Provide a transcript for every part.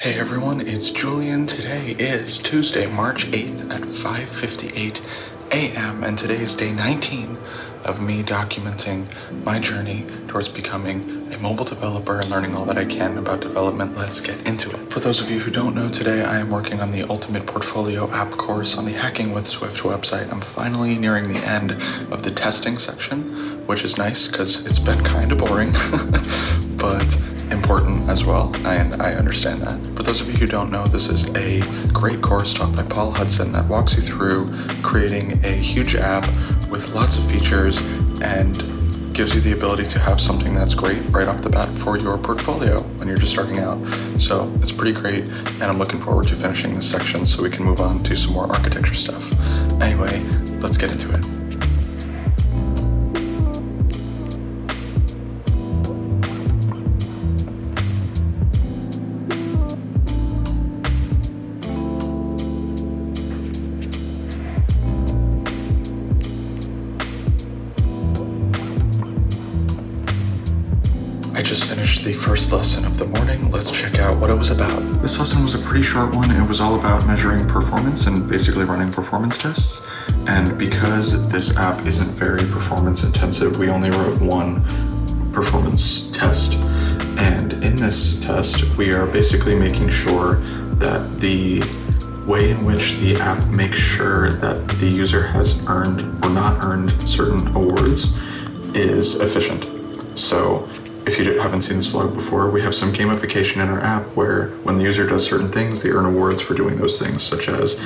Hey everyone, it's Julian. Today is Tuesday, March 8th at 5:58 a.m. and today is day 19 of me documenting my journey towards becoming a mobile developer and learning all that I can about development. Let's get into it. For those of you who don't know, today I am working on the Ultimate Portfolio app course on the Hacking with Swift website. I'm finally nearing the end of the testing section, which is nice because it's been kind of boring, but important as well, and I understand that. For those of you who don't know, this is a great course taught by Paul Hudson that walks you through creating a huge app with lots of features and gives you the ability to have something that's great right off the bat for your portfolio when you're just starting out. So it's pretty great, and I'm looking forward to finishing this section so we can move on to some more architecture stuff. Anyway, let's get into it. I just finished the first lesson of the morning. Let's check out what it was about. This lesson was a pretty short one. It was all about measuring performance and basically running performance tests. And because this app isn't very performance intensive, we only wrote one performance test. And in this test, we are basically making sure that the way in which the app makes sure that the user has earned or not earned certain awards is efficient. So if you haven't seen this vlog before, we have some gamification in our app where when the user does certain things, they earn awards for doing those things, such as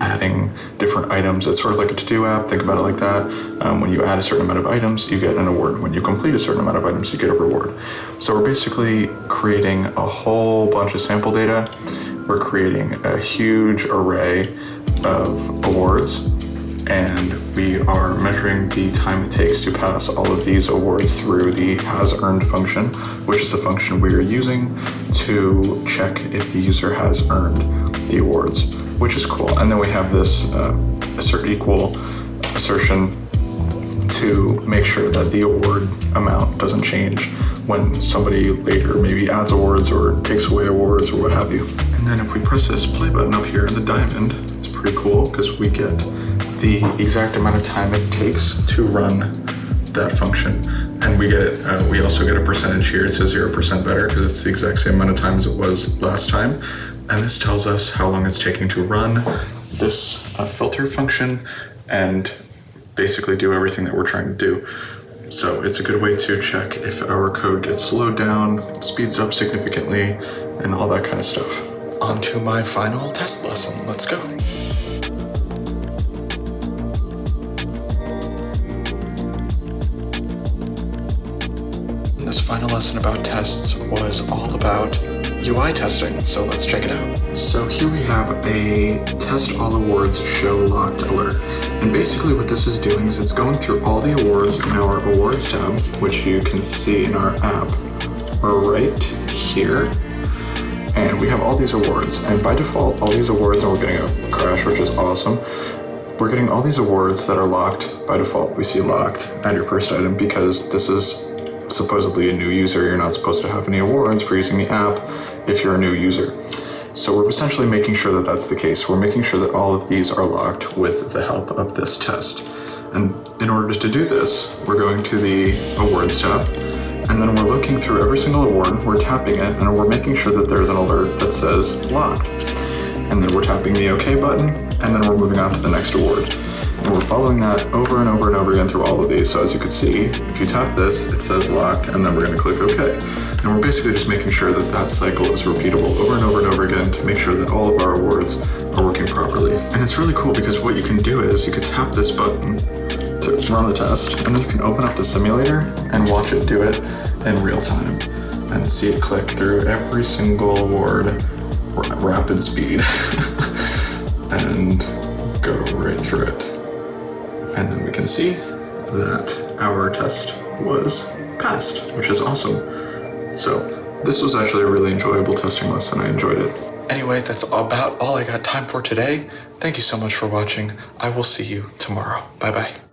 adding different items. It's sort of like a to-do app, think about it like that. When you add a certain amount of items, you get an award. When you complete a certain amount of items, you get a reward. So we're basically creating a whole bunch of sample data. We're creating a huge array of awards, and we are measuring the time it takes to pass all of these awards through the has earned function, which is the function we are using to check if the user has earned the awards, which is cool. And then we have this assert equal assertion to make sure that the award amount doesn't change when somebody later maybe adds awards or takes away awards or what have you. And then if we press this play button up here in the diamond, it's pretty cool because we get the exact amount of time it takes to run that function. And we also get a percentage here. It says 0% better because it's the exact same amount of time as it was last time. And this tells us how long it's taking to run this filter function and basically do everything that we're trying to do. So it's a good way to check if our code gets slowed down, speeds up significantly, and all that kind of stuff. On to my final test lesson. Let's go. This final lesson about tests was all about UI testing, so let's check it out. So here we have a test all awards show locked alert. And basically what this is doing is it's going through all the awards in our awards tab, which you can see in our app right here. And we have all these awards, and by default, all these awards, and we're getting a crash, which is awesome. We're getting all these awards that are locked by default. We see locked at your first item because this is supposedly a new user. You're not supposed to have any awards for using the app if you're a new user. So we're essentially making sure that that's the case. We're making sure that all of these are locked with the help of this test. And in order to do this, we're going to the awards tab, and then we're looking through every single award, we're tapping it, and we're making sure that there's an alert that says locked. And then we're tapping the OK button, and then we're moving on to the next award. And we're following that over and over and over again through all of these. So as you can see, if you tap this, it says locked, and then we're going to click OK. And we're basically just making sure that that cycle is repeatable over and over and over again to make sure that all of our awards are working properly. And it's really cool because what you can do is you can tap this button to run the test, and then you can open up the simulator and watch it do it in real time and see it click through every single award at rapid speed and go right through it. And then we can see that our test was passed, which is awesome. So this was actually a really enjoyable testing lesson. I enjoyed it. Anyway, that's about all I got time for today. Thank you so much for watching. I will see you tomorrow. Bye-bye.